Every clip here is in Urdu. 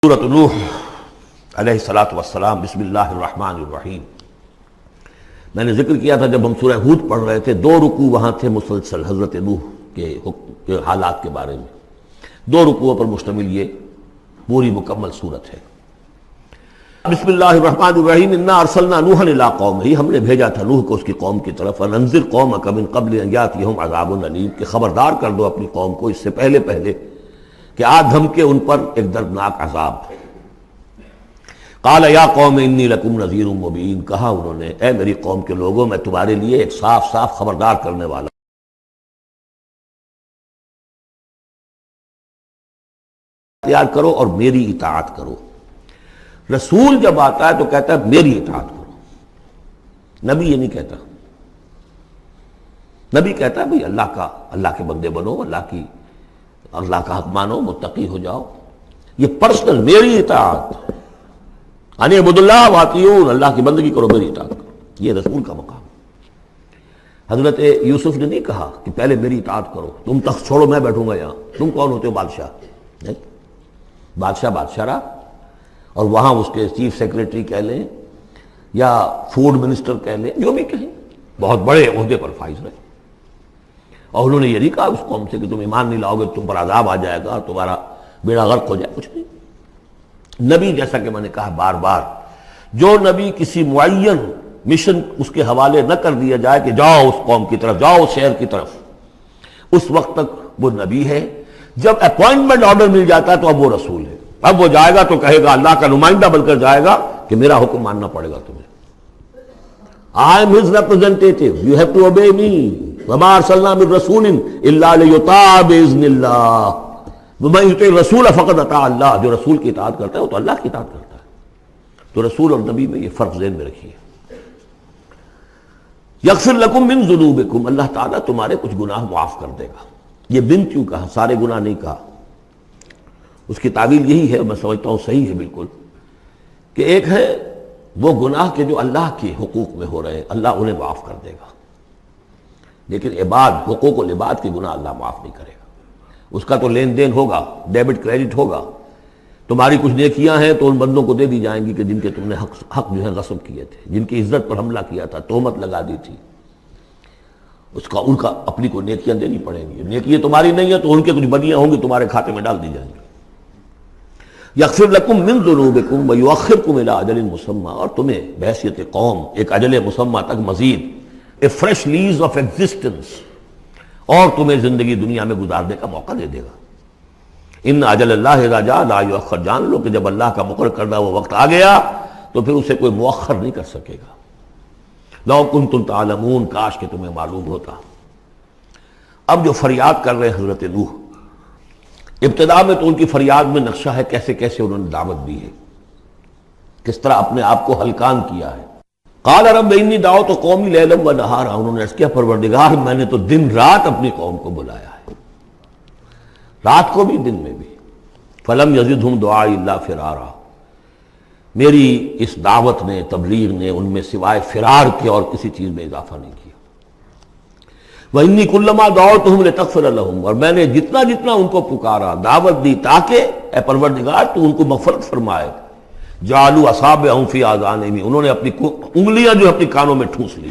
سورۃ نوح علیہ الصلاۃ والسلام۔ بسم اللہ الرحمن الرحیم۔ میں نے ذکر کیا تھا جب ہم سورہ ہود پڑھ رہے تھے، دو رکوع وہاں تھے مسلسل حضرت نوح کے حالات کے بارے میں، دو رکوعوں پر مشتمل یہ پوری مکمل صورت ہے۔ بسم اللہ الرحمن الرحیم۔ انا ارسلنا نوحا الی قومہ، ہم نے بھیجا تھا نوح کو اس کی قوم کی طرف، انذر قومک من قبل ان یاتیہم عذاب علیم، کہ خبردار کر دو اپنی قوم کو اس سے پہلے کہ آ دھمکے ان پر ایک دردناک عذاب۔ قال یا قوم انی لکم نذیر مبین، کہا انہوں نے اے میری قوم کے لوگوں میں تمہارے لیے ایک صاف صاف خبردار کرنے والا تیار کرو اور میری اطاعت کرو۔ رسول جب آتا ہے تو کہتا ہے میری اطاعت کرو، نبی یہ نہیں کہتا۔ نبی کہتا ہے بھئی اللہ کے بندے بنو، اللہ کا حق مانو، متقی ہو جاؤ۔ یہ پرسنل میری اطاعت، ان اعبدوا اللہ واطیعون، اللہ کی بندگی کرو، میری اطاعت کرو، یہ رسول کا مقام۔ حضرت یوسف نے نہیں کہا کہ پہلے میری اطاعت کرو، تم تخت چھوڑو میں بیٹھوں گا یہاں، تم کون ہوتے ہو بادشاہ؟ نہیں، بادشاہ رہا، اور وہاں اس کے چیف سیکریٹری کہہ لیں یا فوڈ منسٹر کہہ لیں، جو بھی کہیں، بہت بڑے عہدے پر فائز رہے۔ اور انہوں نے یہ نہیں کہا اس قوم سے کہ تم ایمان نہیں لاؤ گے تم پر عذاب آ جائے گا، تمہارا بیڑا غرق ہو جائے، کچھ نہیں۔ نبی جیسا کہ میں نے کہا بار بار، جو نبی کسی معین مشن اس کے حوالے نہ کر دیا جائے کہ جاؤ اس قوم کی طرف، جاؤ اس شہر کی طرف، اس وقت تک وہ نبی ہے۔ جب اپوائنٹمنٹ آرڈر مل جاتا ہے تو اب وہ رسول ہے۔ اب وہ جائے گا تو کہے گا، اللہ کا نمائندہ بن کر جائے گا کہ میرا حکم ماننا پڑے گا تمہیں۔ I am his representative, you have to obey me. وَمَا أَرْسَلْنَا مِن رَسُولٍ إِلَّا لِيُطَاعَ بِإِذْنِ اللَّهِ وَمَن يُطِعِ الرَّسُولَ فَقَدْ أَطَاعَ اللَّهَ، جو رسول کی اطاعت کرتا ہے وہ تو اللہ کی اطاعت کرتا ہے۔ تو رسول اور نبی میں یہ فرق ذہن میں رکھیے۔ يَغْفِرْ لَكُم مِّن ذُنُوبِكُمْ، اللہ تعالیٰ تمہارے کچھ گناہ معاف کر دے گا۔ یہ بن کیوں کہا، سارے گناہ نہیں کہا۔ اس کی تعویل یہی ہے، میں سمجھتا ہوں صحیح ہے بالکل، کہ ایک ہے وہ گناہ کے جو اللہ کے حقوق میں ہو رہے ہیں، اللہ انہیں معاف کر دے گا، لیکن عباد، حقوق العباد کے گناہ اللہ معاف نہیں کرے گا۔ اس کا تو لین دین ہوگا، ڈیبٹ کریڈٹ ہوگا۔ تمہاری کچھ نیکیاں ہیں تو ان بندوں کو دے دی جائیں گی کہ جن کے تم نے حق جو ہے غصب کیے تھے، جن کی عزت پر حملہ کیا تھا، تہمت لگا دی تھی، ان کا اپنی کو نیکیاں دینی پڑیں گی۔ نیکیاں تمہاری نہیں ہیں تو ان کے کچھ بدیاں ہوں گی، تمہارے کھاتے میں ڈال دی جائیں گی۔ یغفر لکم من ذنوبکم ویؤخرکم الی اجل مسمی، اور تمہیں بحیثیت قوم ایک اجل مسمی تک مزید a fresh lease of existence, اور تمہیں زندگی دنیا میں گزارنے کا موقع دے دے گا۔ ان اجل اللہ اذا جاء لا یؤخر، جان لو کہ جب اللہ کا مقرر کردہ وہ وقت آ گیا تو پھر اسے کوئی مؤخر نہیں کر سکے گا۔ لو کنتم تعلمون، کاش کہ تمہیں معلوم ہوتا۔ اب جو فریاد کر رہے ہیں حضرت نوح، ابتدا میں تو ان کی فریاد میں نقشہ ہے کیسے کیسے انہوں نے دعوت دی ہے، کس طرح اپنے آپ کو ہلکان کیا ہے۔ قال رب انی دعوت قومی لیلا و نہارا، انہوں نے عرض کیا پروردگار میں نے تو دن رات اپنی قوم کو بلایا ہے، رات کو بھی دن میں بھی۔ فلم یزدہم دعائی الا فرارا، میری اس دعوت نے، تبلیغ نے ان میں سوائے فرار کے اور کسی چیز میں اضافہ نہیں کیا۔ وَإِنِّي كُلَّمَا دَعَوْتُهُمْ لِتَغْفِرَ لَهُمْ، اور میں نے جتنا ان کو پکارا، دعوت دی تاکہ اے پروردگار تو ان کو مغفرت فرمائے۔ جَعَلُوا أَصَابِعَهُمْ فِي آذَانِهِمْ، انہوں نے اپنی انگلیاں جو اپنی کانوں میں ٹھونس لی۔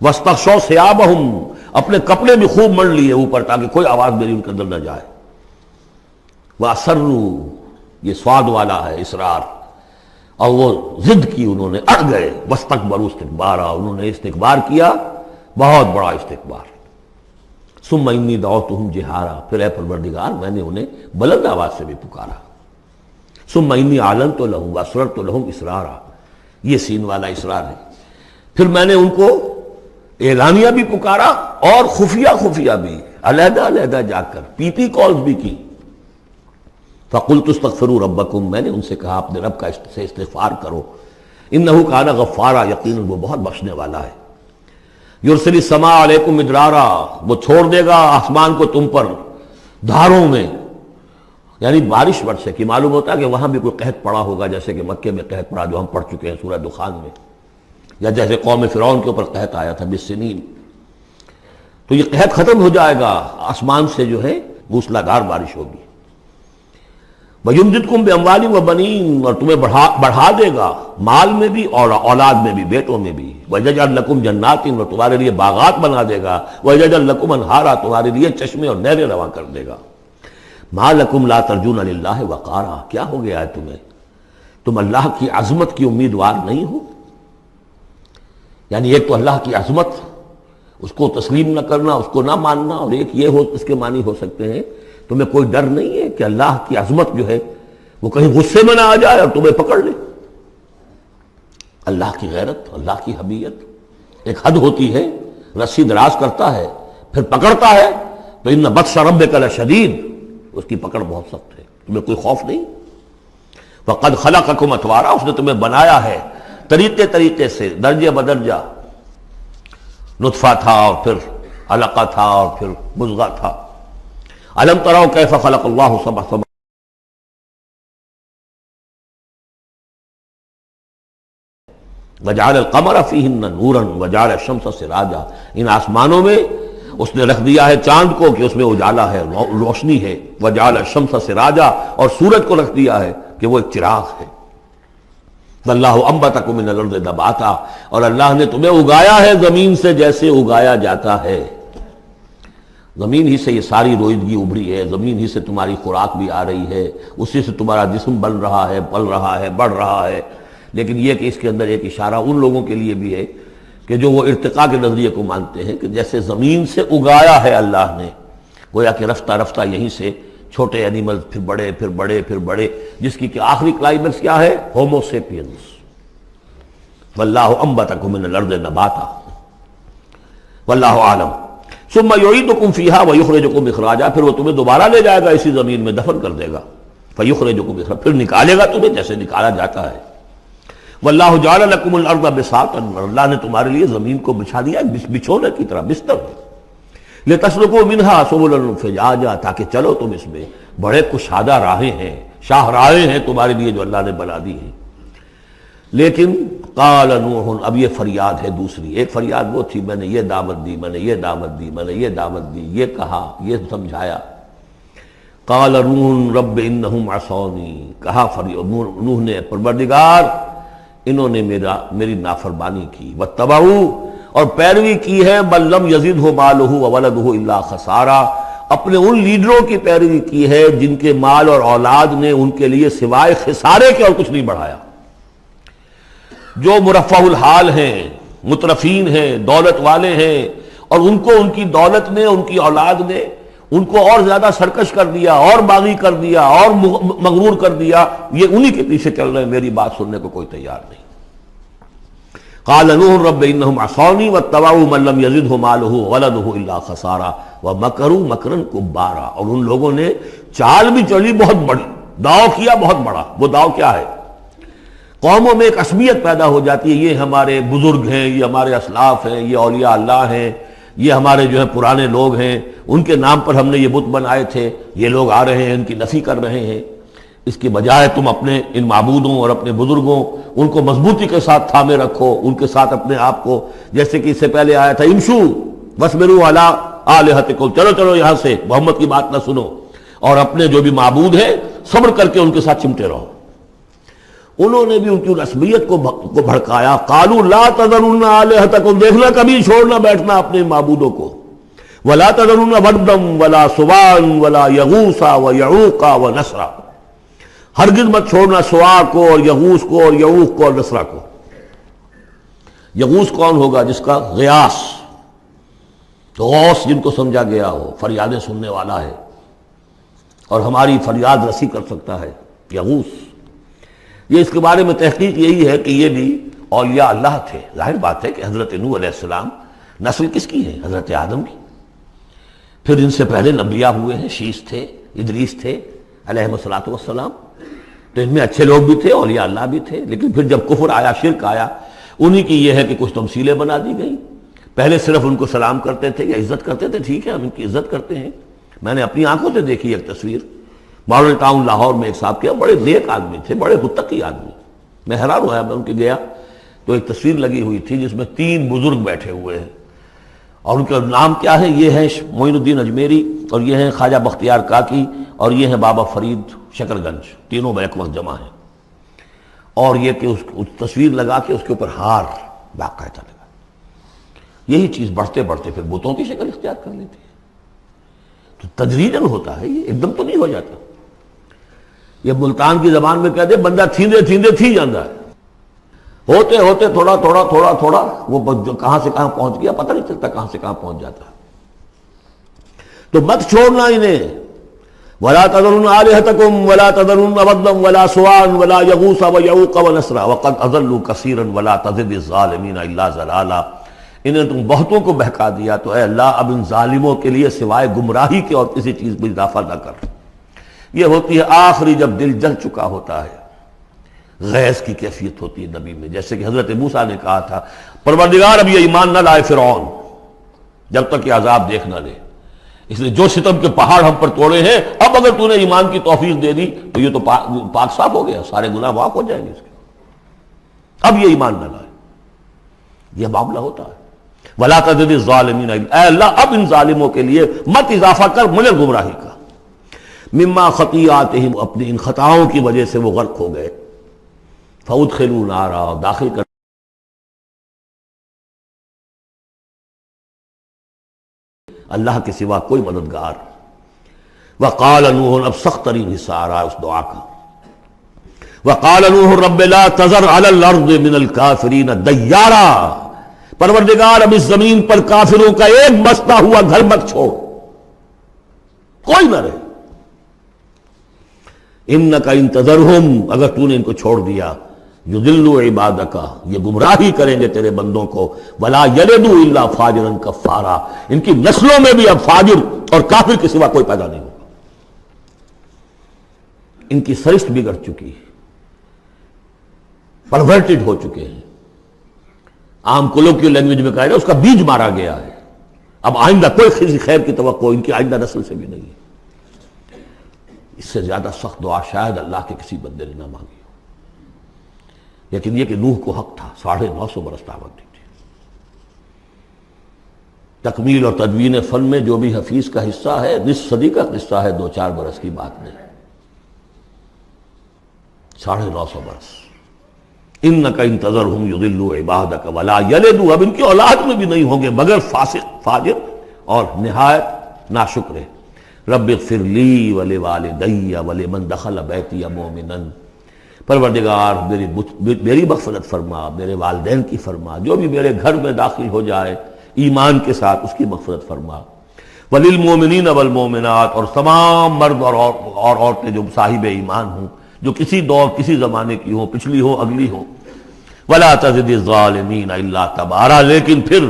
وَاسْتَغْشَوْا ثِيَابَهُمْ، اپنے کپڑے بھی خوب مڑ لیے اوپر تاکہ کوئی آواز میری ان کے اندر نہ جائے۔ وَأَصَرُّوا، یہ سواد والا ہے اصرار، اور وہ ضد کی، انہوں نے اڑ گئے۔ وَاسْتَكْبَرُوا اسْتِكْبَارًا، انہوں نے استکبار کیا، بہت بڑا استکبار۔ ثم انی دعوتہم جہارا، پھر اے پروردگار میں نے انہیں بلند آواز سے بھی پکارا۔ ثم انی اعلنت لہم واسررت لہم اسرارا، یہ سین والا اسرار ہے۔ پھر میں نے ان کو اعلانیہ بھی پکارا اور خفیہ بھی، علیحدہ جا کر پی پی کالز بھی کی۔ فقلت استغفروا ربکم، میں نے ان سے کہا اپنے رب کا سے استغفار کرو۔ انہ کان غفارا، یقیناً وہ بہت بخشنے والا ہے۔ یرسل السماء علیکم مدرارا، وہ چھوڑ دے گا آسمان کو تم پر دھاروں میں، یعنی بارش برسے کہ معلوم ہوتا ہے کہ وہاں بھی کوئی قحط پڑا ہوگا، جیسے کہ مکے میں قحط پڑا جو ہم پڑھ چکے ہیں سورہ دخان میں، یا جیسے قوم فرعون کے اوپر قحط آیا تھا بالسنین۔ تو یہ قحط ختم ہو جائے گا، آسمان سے جو ہے موسلادھار بارش ہوگی۔ وَيُمْدِدْكُمْ بِأَمْوَالٍ وَبَنِينَ، اور تمہیں بڑھا دے گا مال میں بھی اور اولاد میں بھی، بیٹوں میں بھی. وَيَجْعَلْ لَكُمْ جَنَّاتٍ، اور تمہارے لیے باغات بنا دے گا. وَيَجْعَلْ لَكُمْ أَنْهَارًا، تمہارے لیے چشمے اور نہریں رواں کر دے گا. مَا لَكُمْ لَا تَرْجُونَ لِلَّهِ وَقَارًا، کیا ہو گیا ہے تمہیں، تم اللہ کی عظمت کی امیدوار نہیں ہو؟ یعنی ایک تو اللہ کی عظمت، اس کو تسلیم نہ کرنا، اس کو نہ ماننا، اور ایک یہ ہو، اس کے معنی ہو سکتے ہیں تمہیں کوئی ڈر نہیں ہے کہ اللہ کی عظمت جو ہے وہ کہیں غصے میں نہ آ جائے اور تمہیں پکڑ لے. اللہ کی غیرت، اللہ کی حمیت ایک حد ہوتی ہے، رسی دراز کرتا ہے پھر پکڑتا ہے تو ان بطش ربک لشدید، اس کی پکڑ بہت سخت ہے. تمہیں کوئی خوف نہیں. وقد خلقکم اطوارا، اس نے تمہیں بنایا ہے طریقے سے، درجے بدرجہ. نطفہ تھا اور پھر علقہ تھا اور پھر مضغہ تھا. الم تروا کیف خلق اللہ سبع سماوات، وجعل القمر فیہن نورا وجعل الشمس سراجا، ان آسمانوں میں اس نے رکھ دیا ہے چاند کو کہ اس میں اجالا ہے، روشنی ہے. وجعل الشمس سراجا، اور سورج کو رکھ دیا ہے کہ وہ ایک چراغ ہے. واللہ انبتکم من الارض نباتا، اور اللہ نے تمہیں اگایا ہے زمین سے جیسے اگایا جاتا ہے. زمین ہی سے یہ ساری روئیدگی ابھری ہے، زمین ہی سے تمہاری خوراک بھی آ رہی ہے، اسی سے تمہارا جسم بن رہا ہے، پل رہا ہے، بڑھ رہا ہے. لیکن یہ کہ اس کے اندر ایک اشارہ ان لوگوں کے لیے بھی ہے کہ جو وہ ارتقاء کے نظریے کو مانتے ہیں کہ جیسے زمین سے اگایا ہے اللہ نے، گویا کہ رفتہ رفتہ یہیں سے چھوٹے اینیمل پھر بڑے پھر بڑے پھر بڑے، جس کی کہ آخری کلائمیکس کیا ہے؟ Homo sapiens. واللہ انبتکم من الارض نباتا واللہ عالم. ثم یعیدکم فیہا ویخرجکم اخراجا، پھر وہ تمہیں دوبارہ لے جائے گا اسی زمین میں، دفن کر دے گا. فیخرجکم اخراجا، پھر نکالے گا تمہیں جیسے نکالا جاتا ہے. واللہ جعل لکم الارض بساطا، اللہ نے تمہارے لیے زمین کو بچھا دیا بچھونے کی طرح، بستر. لتسلکوا منہا سبلا فجاجا، تاکہ چلو تم اس میں، بڑے کشادہ راہیں ہیں، شاہراہیں ہیں تمہارے لیے جو اللہ نے بنا دی ہیں. لیکن قال نوح، اب یہ فریاد ہے دوسری. ایک فریاد وہ تھی میں نے یہ دعوت دی، میں نے یہ دعوت دی، میں نے یہ دعوت دی، یہ کہا، یہ سمجھایا. قال نوح رب انہم عصونی، کہا نوح نے پروردگار انہوں نے میری نافرمانی کی. واتبعوا، اور پیروی کی ہے بل لم یزدہ مالہ وولدہ الا خسارا، اپنے ان لیڈروں کی پیروی کی ہے جن کے مال اور اولاد نے ان کے لیے سوائے خسارے کے اور کچھ نہیں بڑھایا. جو مرفہ الحال ہیں، مترفین ہیں، دولت والے ہیں، اور ان کو ان کی دولت نے، ان کی اولاد نے ان کو اور زیادہ سرکش کر دیا، اور باغی کر دیا، اور مغرور کر دیا، یہ انہی کے پیچھے چل رہے ہیں، میری بات سننے کو کوئی تیار نہیں. قال نوح رب انہم عصونی واتبعوا من لم یزدہ مالہ وولدہ الا خسارا ومکروا مکرا کبارا، اور ان لوگوں نے چال بھی چلی بہت بڑی، داؤ کیا بہت بڑا. وہ داؤ کیا ہے؟ قوموں میں ایک عصبیت پیدا ہو جاتی ہے، یہ ہمارے بزرگ ہیں، یہ ہمارے اسلاف ہیں، یہ اولیاء اللہ ہیں، یہ ہمارے جو ہے پرانے لوگ ہیں، ان کے نام پر ہم نے یہ بت بنائے تھے، یہ لوگ آ رہے ہیں ان کی نفی کر رہے ہیں. اس کی بجائے تم اپنے ان معبودوں اور اپنے بزرگوں ان کو مضبوطی کے ساتھ تھامے رکھو، ان کے ساتھ اپنے آپ کو، جیسے کہ اس سے پہلے آیا تھا امشو واصبروا علی آلہتکم، چلو چلو یہاں سے محمد کی بات نہ سنو، اور اپنے جو بھی معبود ہیں صبر کر کے ان کے ساتھ چمٹے رہو. انہوں نے بھی ان کی رسمیت کو بھڑکایا. قالوا لا تذرن آلہتکم، دیکھنا کبھی چھوڑنا بیٹھنا اپنے معبودوں کو. ولا تذرن ودا ولا سواعا ولا یغوث ویعوق ونسرا، ہرگز مت چھوڑنا سواع کو اور یغوث کو اور یعوق کو اور نسرا کو. یغوث کون ہوگا؟ جس کا غیاث، تو غوث جن کو سمجھا گیا ہو، فریادیں سننے والا ہے اور ہماری فریاد رسی کر سکتا ہے، یغوث. یہ اس کے بارے میں تحقیق یہی ہے کہ یہ بھی اولیاء اللہ تھے. ظاہر بات ہے کہ حضرت نوح علیہ السلام نسل کس کی ہے؟ حضرت آدم کی. پھر ان سے پہلے انبیاء ہوئے ہیں، شیث تھے، ادریس تھے علیہ الصلوۃ والسلام، تو ان میں اچھے لوگ بھی تھے، اولیاء اللہ بھی تھے. لیکن پھر جب کفر آیا، شرک آیا، انہی کی یہ ہے کہ کچھ تمثیلیں بنا دی گئیں. پہلے صرف ان کو سلام کرتے تھے یا عزت کرتے تھے، ٹھیک ہے ہم ان کی عزت کرتے ہیں. میں نے اپنی آنکھوں سے دیکھی ایک تصویر، ماڈل ٹاؤن لاہور میں ایک صاحب کیا، بڑے نیک آدمی تھے، بڑے متقی آدمی. میں حیران ہوا، میں ان کے گیا تو ایک تصویر لگی ہوئی تھی جس میں 3 بزرگ بیٹھے ہوئے ہیں، اور ان کا نام کیا ہے؟ یہ ہے معین الدین اجمیری، اور یہ ہیں خواجہ بختیار کاکی، اور یہ ہیں بابا فرید شکر گنج، تینوں بیک وقت جمع ہیں۔ اور یہ کہ اس تصویر لگا کے اس کے اوپر ہار باقاعدہ لگا، یہی چیز بڑھتے بڑھتے پھر بتوں کی شکل اختیار کر لیتی ہے۔ تو تدریجاً ہوتا ہے، یہ ایک دم تو نہیں ہو جاتا۔ یہ ملتان کی زبان میں کہتے ہیں بندہ تھیندے تھیندے تھی جاندہ ہے، ہوتے ہوتے تھوڑا تھوڑا تھوڑا تھوڑا وہ جو کہاں سے کہاں پہنچ گیا پتہ نہیں چلتا کہاں سے کہاں پہنچ جاتا ہے۔ تو مت چھوڑنا انہیں، وَلَا تَذَرُنَّ آلِهَتَكُمْ وَلَا تَذَرُنَّ وَدًّا وَلَا سُوَاعًا وَلَا يَغُوثَ وَيَعُوقَ وَنَسْرًا وَقَدْ أَضَلُّوا كَثِيرًا وَلَا تَزِدِ الظَّالِمِينَ إِلَّا ضَلَالًا۔ انہیں تم بہتوں کو بہکا دیا تو اے اللہ اب ان ظالموں کے لیے سوائے گمراہی کے اور کسی چیز میں اضافہ نہ کر۔ یہ ہوتی ہے آخری جب دل جل چکا ہوتا ہے، غیظ کی کیفیت ہوتی ہے نبی میں، جیسے کہ حضرت موسیٰ نے کہا تھا پروردگار اب یہ ایمان نہ لائے فرعون جب تک یہ عذاب دیکھ نہ لے، اس لیے جو ستم کے پہاڑ ہم پر توڑے ہیں اب اگر تو نے ایمان کی توفیق دے دی تو یہ تو پاک صاف ہو گیا، سارے گناہ معاف ہو جائیں گے اس کے، اب یہ ایمان نہ لائے۔ یہ معاملہ ہوتا ہے وَلَا تَزِدِ الظَّالِمِينَ، اے اللہ اب ان ظالموں کے لیے مت اضافہ کر مگر گمراہی کا۔ مما خطیئاتہم، اپنی ان خطاؤں کی وجہ سے وہ غرق ہو گئے، فَأُدْخِلُوا نَارًا، داخل کر اللہ کے سوا کوئی مددگار۔ وقال نوح، اب سخت ترین حصہ آ رہا ہے اس دعا کا، وقال نوح رب لا تذر علی الارض من الکافرین دیارا، پروردگار اب اس زمین پر کافروں کا ایک بستا ہوا گھر مت چھوڑ، کوئی نہ رہے۔ انک ان تذرہم، اگر تو نے ان کو چھوڑ دیا، یضلوا عبادک، یہ گمراہی کریں گے تیرے بندوں کو، ولا یلدوا الا فاجرا کفارا، ان کی نسلوں میں بھی اب فاجر اور کافر کے سوا کوئی پیدا نہیں ہوگا۔ ان کی سرشت بگڑ چکی ہے، پرورٹڈ ہو چکے ہیں، عام کولوکیل لینگویج میں کہا جائے اس کا بیج مارا گیا ہے، اب آئندہ کوئی کسی خیر کی توقع ان کی آئندہ نسل سے بھی نہیں ہے۔ اس سے زیادہ سخت دعا شاید اللہ کے کسی بندے نے نہ مانگی ہو، لیکن یہ کہ نوح کو حق تھا، 950 برس دعوت دی تھی۔ تکمیل اور تدوین فن میں جو بھی حفیظ کا حصہ ہے، نصف صدی کا قصہ ہے، 2-4 برس کی بات نہیں، 950 برس۔ انک ان تذرہم یضلوا عبادک ولا یلدوا، اب ان کی اولاد میں بھی نہیں ہوں گے مگر فاسق، فاجر اور نہایت ناشکر۔ رب اغفر لی ولوالدی ولمن دخل بیتی مؤمنا، پروردگار میری مغفرت فرما، میرے والدین کی فرما، جو بھی میرے گھر میں داخل ہو جائے ایمان کے ساتھ اس کی مغفرت فرما، وللمؤمنین والمؤمنات، اور تمام مرد اور عورتیں جو صاحب ایمان ہوں، جو کسی دور کسی زمانے کی ہوں، پچھلی ہوں اگلی ہوں، ولا تزد الظالمین الا تبارا، لیکن پھر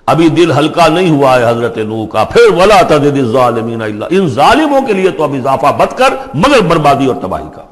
ابھی دل ہلکا نہیں ہوا ہے حضرت نوح کا، پھر ولا تزد الظالمین الا، ان ظالموں کے لیے تو اب اضافہ مت کر مگر بربادی اور تباہی کا۔